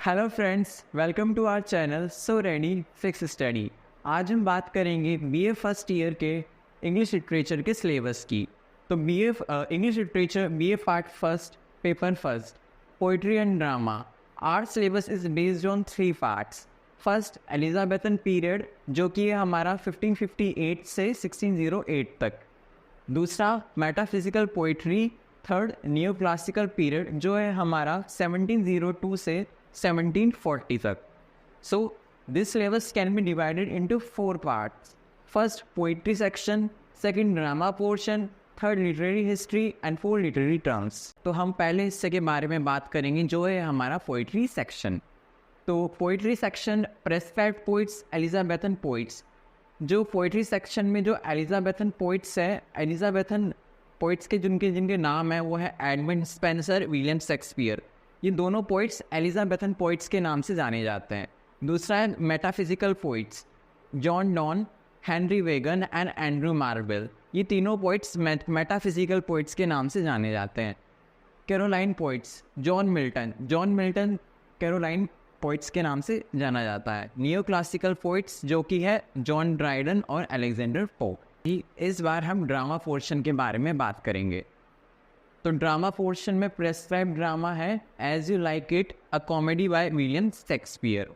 Hello friends, welcome to our channel so ready fix study. आज हम बात करेंगे बीए फर्स्ट ईयर के इंग्लिश लिटरेचर के सिलेबस की। तो BA English literature BA part first paper first poetry and drama. Our syllabus is based on 3 parts. First Elizabethan period जो कि है हमारा 1558 से 1608 तक। दूसरा metaphysical poetry. Third new classical period जो है हमारा 1702 से 1740 तक। So this syllabus can be divided into 4 parts. First poetry section, second drama portion, third literary history and 4 literary terms. तो हम पहले हिस्से के बारे में बात करेंगे जो है हमारा पोइट्री सेक्शन। तो poetry section prescribed poets, Elizabethan poets. जो पोइट्री सेक्शन में जो एलिजाबेथन पोइट्स है, एलिजाबेथन पोइट्स के जिनके नाम है वो है एडमंड स्पेंसर, विलियम शेक्सपियर। ये दोनों पोइट्स एलिजाबेथन पोइट्स के नाम से जाने जाते हैं। दूसरा है metaphysical poets, John Donne, Henry Vaughan and Andrew Marvell. ये तीनों पोइट्स मेटाफिजिकल पोइट्स के नाम से जाने जाते हैं। Caroline poets, John Milton Caroline poets के नाम से जाना जाता है। नियो क्लासिकल पोइट्स जो कि है जॉन ड्राइडन और अलेक्जेंडर पोप। इस बार हम ड्रामा पोर्शन के बारे में बात करेंगे। तो ड्रामा पोर्शन में प्रेस्क्राइब ड्रामा है as you like it, a comedy by William Shakespeare.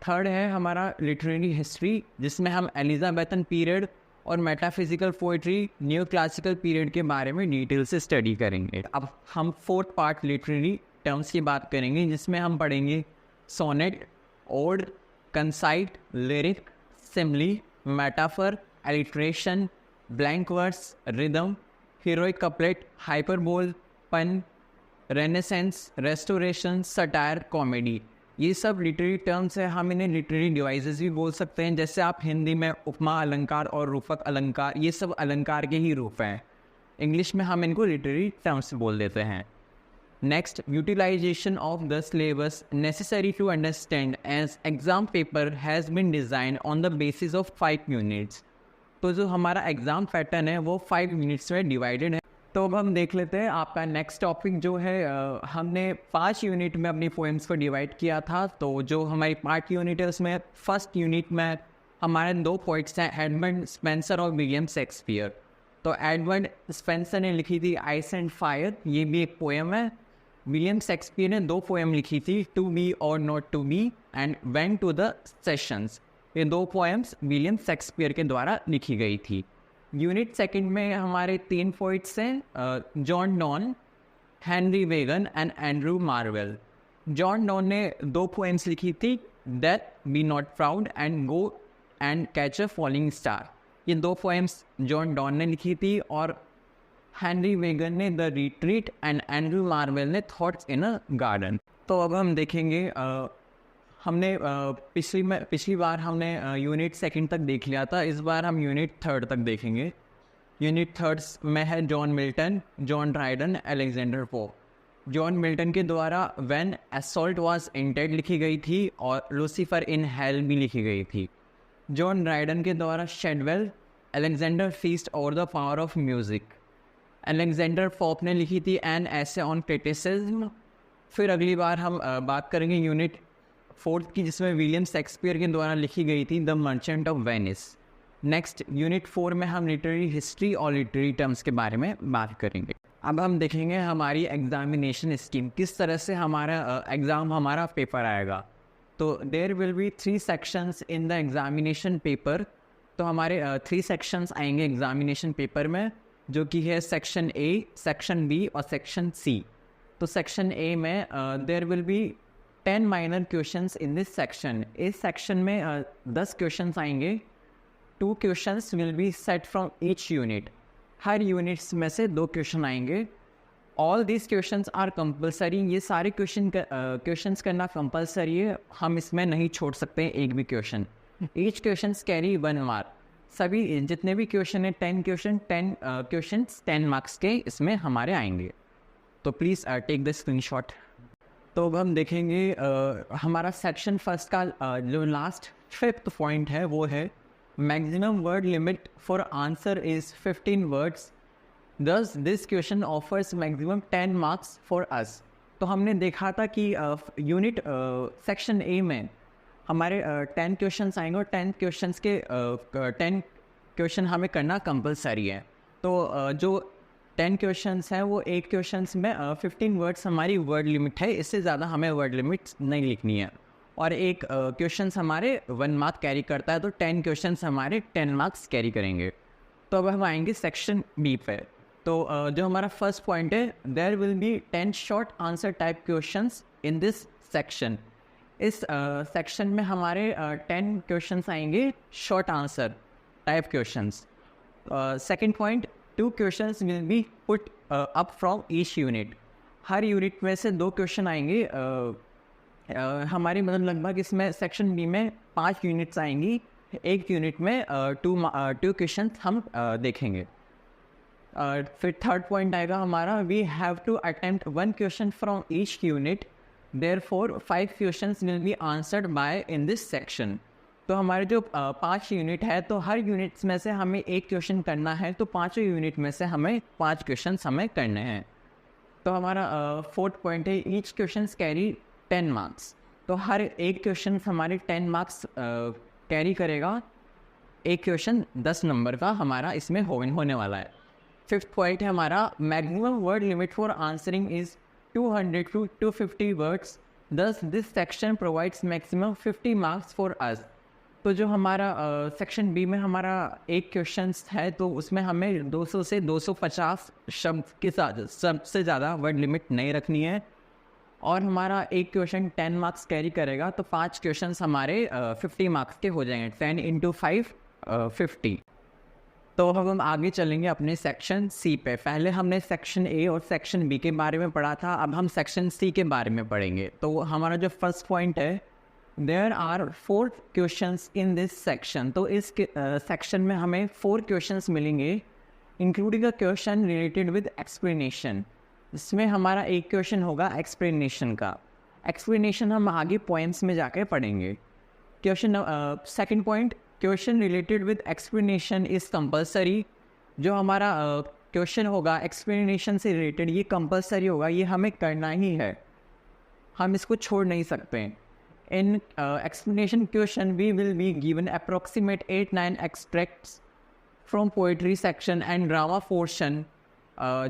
Third है हमारा लिटरेरी हिस्ट्री जिसमें हम एलिजाबेथन पीरियड और metaphysical poetry, new classical period के बारे में डिटेल से स्टडी करेंगे। अब हम 4th पार्ट लिटरेरी टर्म्स की बात करेंगे जिसमें हम पढ़ेंगे sonnet, ode, conceit, lyric, simile, metaphor, alliteration, blank verse, rhythm, heroic couplet, hyperbole, pun, renaissance, restoration, satire, comedy. ये सब लिटरेरी टर्म्स है। हम इन्हें लिटरेरी डिवाइसेस भी बोल सकते हैं। जैसे आप हिंदी में उपमा अलंकार और रूपक अलंकार, ये सब अलंकार के ही रूप हैं। इंग्लिश में हम इनको लिटरेरी टर्म्स बोल देते हैं। Next, utilisation of the syllabus necessary to understand as exam paper has been design on the basis of 5 units. तो जो हमारा एग्ज़ाम पैटर्न है वो 5 यूनिट्स में डिवाइडेड है। तो अब हम देख लेते हैं आपका नेक्स्ट टॉपिक जो है हमने 5 यूनिट में अपनी पोएम्स को डिवाइड किया था। तो जो हमारी पार्ट यूनिट है उसमें फर्स्ट यूनिट में हमारे 2 पोइट्स हैं, एडमंड स्पेंसर और विलियम शेक्सपियर। तो एडमंड स्पेंसर ने लिखी थी आइस एंड फायर, ये भी एक पोएम है। विलियम शेक्सपियर ने 2 पोएम लिखी थी, टू बी और not to be and went to the sessions. ये 2 पोएम्स विलियम शेक्सपियर के द्वारा लिखी गई थी। यूनिट सेकंड में हमारे 3 पोइट्स हैं, John Donne, Henry Vaughan and Andrew Marvell. John Donne ने 2 पोएम्स लिखी थी, death be not proud and go and catch a falling star. ये 2 पोएम्स जॉन डॉन ने लिखी थी और हेनरी वेगन ने the retreat and Andrew Marvell ने थॉट्स इन अ गार्डन। तो अब हम देखेंगे हमने पिछली बार हमने यूनिट सेकंड तक देख लिया था। इस बार हम यूनिट थर्ड तक देखेंगे। यूनिट थर्ड में है John Milton, John Dryden, Alexander pope. John Milton के द्वारा व्हेन असॉल्ट वाज एंटेड लिखी गई थी और लूसीफर इन हेल भी लिखी गई थी। जॉन ड्राइडन के द्वारा शेडवेल, अलेक्जेंडर फीस्ट और the power of music. Alexander pope ने लिखी थी एन एसे ऑन क्रिटिसिज्म। फिर अगली बार हम बात करेंगे यूनिट 4th की जिसमें विलियम शेक्सपियर के द्वारा लिखी गई थी the merchant of Venice. Next unit 4 में हम लिटरेरी हिस्ट्री और लिटरेरी टर्म्स के बारे में बात करेंगे। अब हम देखेंगे हमारी एग्जामिनेशन स्कीम, किस तरह से हमारा एग्ज़ाम हमारा पेपर आएगा। तो there will be 3 sections in the examination paper. तो हमारे 3 सेक्शंस आएंगे एग्जामिनेशन पेपर में, जो कि है सेक्शन ए, सेक्शन बी और सेक्शन सी। तो सेक्शन ए में there will be 10 minor questions in this section. इस सेक्शन में 10 क्वेश्चंस आएंगे। 2 questions will be set from each unit. हर यूनिट्स में से 2 क्वेश्चन आएंगे। All this questions are compulsory. ये सारे क्वेश्चंस करना कंपलसरी है, हम इसमें नहीं छोड़ सकते एक भी question. Each questions carry 1 mark. सभी जितने भी क्वेश्चन है 10 क्वेश्चंस 10 मार्क्स के इसमें हमारे आएंगे। तो प्लीज़ टेक द स्क्रीनशॉट। तो अब हम देखेंगे हमारा सेक्शन फर्स्ट का जो लास्ट 5th पॉइंट है वो है maximum word limit for answer is 15 words, thus this question offers maximum 10 marks for us. तो हमने देखा था कि यूनिट सेक्शन ए में हमारे 10 क्वेश्चंस आएंगे और 10 क्वेश्चंस के 10 क्वेश्चन हमें करना कंपलसरी है। तो जो 10 क्वेश्चंस हैं वो एक क्वेश्चंस में 15 वर्ड्स हमारी वर्ड लिमिट है, इससे ज़्यादा हमें वर्ड लिमिट नहीं लिखनी है। और एक क्वेश्चंस हमारे 1 मार्क कैरी करता है, तो 10 क्वेश्चंस हमारे 10 मार्क्स कैरी करेंगे। तो अब हम आएंगे सेक्शन बी पे। तो जो हमारा फर्स्ट पॉइंट है, there will be 10 short answer type questions in this section. इस सेक्शन में हमारे 10 क्वेश्चंस आएंगे short answer type questions. Second point, 2 questions will be put up from each unit. हर यूनिट में से 2 क्वेश्चन आएंगे। हमारी मतलब लगभग इसमें सेक्शन बी में 5 यूनिट्स आएंगी, एक यूनिट में 2 क्वेश्चन हम देखेंगे। फिर थर्ड पॉइंट आएगा हमारा, we have to attempt 1 question from each unit, therefore 5 questions will be answered by in this section. तो हमारे जो 5 यूनिट है, तो हर यूनिट्स में से हमें एक क्वेश्चन करना है, तो 5 यूनिट में से हमें 5 क्वेश्चन हमें करने हैं। तो हमारा फोर्थ पॉइंट है, ईच क्वेश्चन कैरी 10 मार्क्स। तो हर एक क्वेश्चन हमारे 10 मार्क्स कैरी करेगा। एक क्वेश्चन 10 नंबर का हमारा इसमें होने वाला है। फिफ्थ पॉइंट है हमारा, maximum word limit for answering is 200 to 250 words, thus this section provides maximum 50 marks for us. तो जो हमारा सेक्शन बी में हमारा एक क्वेश्चन है, तो उसमें हमें 200 से 250 शब्द के साथ सबसे ज़्यादा वर्ड लिमिट नहीं रखनी है। और हमारा एक क्वेश्चन 10 मार्क्स कैरी करेगा, तो 5 क्वेश्चन हमारे 50 मार्क्स के हो जाएंगे। 10 × 5 50। तो अब हम आगे चलेंगे अपने सेक्शन सी पे। पहले हमने सेक्शन ए और सेक्शन बी के बारे में पढ़ा था, अब हम सेक्शन सी के बारे में पढ़ेंगे। तो हमारा जो फर्स्ट पॉइंट है, there are 4 questions in this section. तो इस सेक्शन में हमें 4 क्वेश्चंस मिलेंगे, including a question related with explanation. इसमें हमारा एक क्वेश्चन होगा एक्सप्लेनेशन का। एक्सप्लेनेशन हम आगे पॉइंट्स में जाके पढ़ेंगे। Question second point, question related with explanation is compulsory. जो हमारा क्वेश्चन होगा एक्सप्लेनेशन से रिलेटेड, ये कंपलसरी होगा, ये हमें करना ही है, हम इसको छोड़ नहीं सकते। In explanation question we will be given approximate 8-9 extracts from poetry section and drama portion.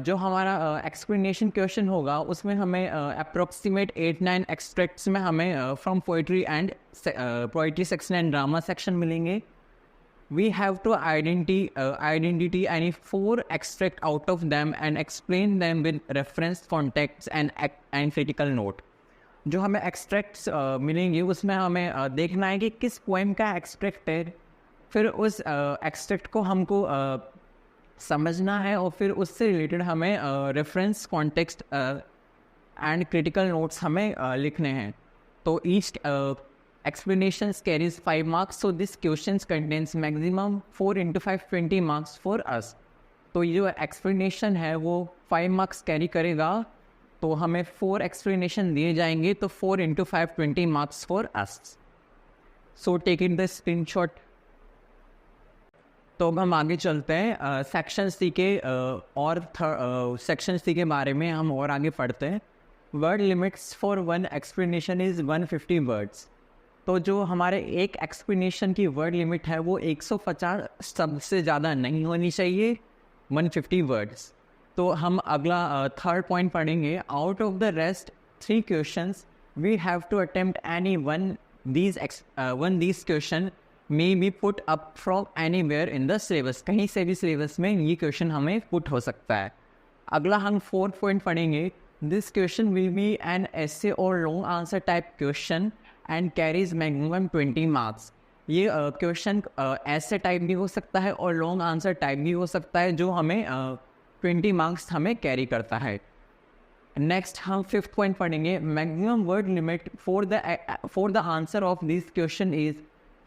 जो हमारा एक्सप्लेनेशन क्वेश्चन होगा, उसमें हमें अप्रॉक्सीमेट 8-9 एक्सट्रैक्ट्स में हमें from poetry poetry section and drama section मिलेंगे। We have to identity any 4 extract out of them and explain them with reference contexts and critical note. जो हमें एक्सट्रैक्ट्स मिलेंगे, उसमें हमें देखना है कि किस पोएम का एक्सट्रैक्ट है, फिर उस एक्सट्रैक्ट को हमको समझना है और फिर उससे रिलेटेड हमें reference context and critical notes हमें लिखने हैं। तो each explanation carries 5 marks, so this question contains maximum 4 × 5 20 marks for us. तो ये जो एक्सप्लेनेशन है वो 5 मार्क्स कैरी करेगा, तो हमें 4 एक्सप्लेनेशन दिए जाएंगे, तो 4 × 5 20 marks for us. So take in the screenshot. तो अब हम आगे चलते हैं सेक्शन सी के और सेक्शन सी के बारे में हम और आगे पढ़ते हैं। Word limits for 1 explanation is 150 words. तो जो हमारे एक एक्सप्लेनेशन की वर्ड लिमिट है वो 150 शब्द से ज़्यादा नहीं होनी चाहिए, 150 वर्ड्स। तो हम अगला थर्ड पॉइंट पढ़ेंगे, out of the rest 3 questions we have to attempt any one these question may be put up from anywhere in the syllabus। कहीं से भी सिलेबस में ये क्वेश्चन हमें पुट हो सकता है। अगला हम 4th पॉइंट पढ़ेंगे, this question will be an essay और long answer type question and carries maximum 20 marks. ये क्वेश्चन ऐसे टाइप भी हो सकता है और लॉन्ग आंसर टाइप भी हो सकता है, जो हमें 20 मार्क्स हमें कैरी करता है। नेक्स्ट हम 5th पॉइंट पढ़ेंगे, maximum word limit for the answer of this question is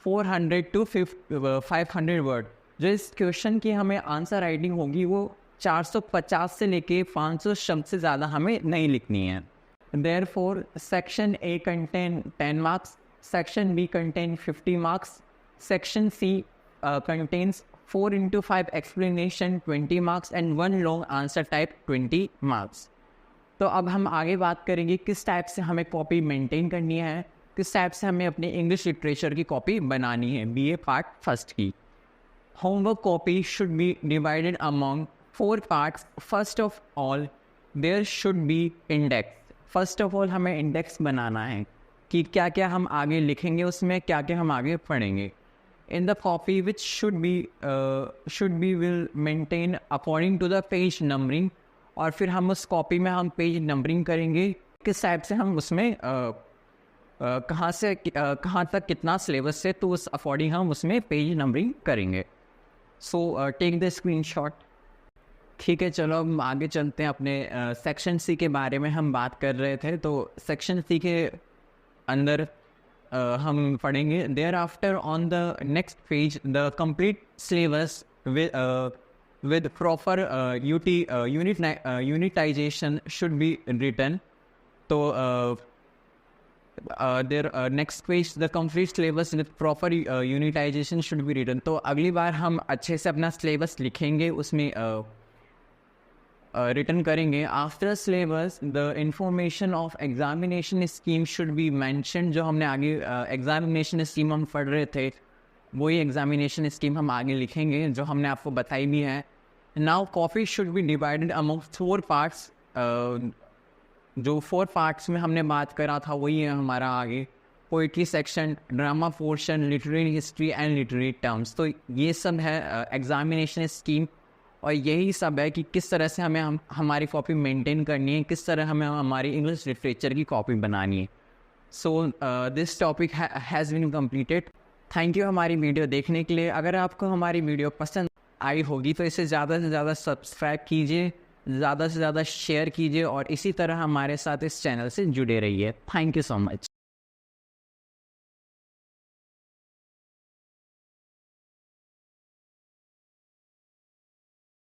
400 to 500 word. जो इस क्वेश्चन की हमें आंसर राइटिंग होगी वो 450 से लेके 500 शब्द से ज़्यादा हमें नहीं लिखनी है। Therefore section A contain 10 marks, section B contain 50 marks, section C contains 4 × 5 explanation 20 marks and 1 long answer type 20 marks। तो अब हम आगे बात करेंगे किस टाइप से हमें कॉपी मेंटेन करनी है, किस टाइप से हमें अपने इंग्लिश लिटरेचर की कॉपी बनानी है बीए पार्ट फर्स्ट की। Homework copy should be divided among 4 parts. First of all there should be index. First of all हमें इंडेक्स बनाना है कि क्या क्या हम आगे लिखेंगे, उसमें क्या क्या हम आगे पढ़ेंगे। In the copy which should be will maintain according to the page numbering. और फिर हम उस कॉपी में हम पेज नंबरिंग करेंगे, किस टाइप से हम उसमें कहाँ तक कितना सिलेबस है, तो उस अकॉर्डिंग हम उसमें पेज नंबरिंग करेंगे। So take the screenshot. ठीक है, चलो हम आगे चलते हैं। अपने सेक्शन सी के बारे में हम बात कर रहे थे, तो सेक्शन सी के अंदर हम पढ़ेंगे there after on the next page the complete syllabus with proper unitization should be written. तो their next page the complete syllabus with proper unitization should be written. तो अगली बार हम अच्छे से अपना सिलेबस लिखेंगे, उसमें रिटर्न करेंगे। After syllabus the information of examination scheme should be mention. जो हमने आगे एग्जामिनेशन स्कीम हम पढ़ रहे थे, वही एग्जामिनेशन स्कीम हम आगे लिखेंगे जो हमने आपको बताई भी है। Now copy should be divided among 4 parts. जो 4 पार्ट्स में हमने बात करा था वही है हमारा आगे। Poetry section, drama portion, literary history and literary terms. तो ये सब है एग्जामिनेशन स्कीम, और यही सब है कि किस तरह से हमें हमारी कॉपी मेंटेन करनी है, किस तरह हमें हमारी इंग्लिश लिटरेचर की कॉपी बनानी है। So this topic has been completed. Thank you हमारी वीडियो देखने के लिए। अगर आपको हमारी वीडियो पसंद आई होगी तो इसे ज़्यादा से ज़्यादा सब्सक्राइब कीजिए, ज़्यादा से ज़्यादा शेयर कीजिए, और इसी तरह हमारे साथ इस चैनल से जुड़े रहिए। Thank you so much.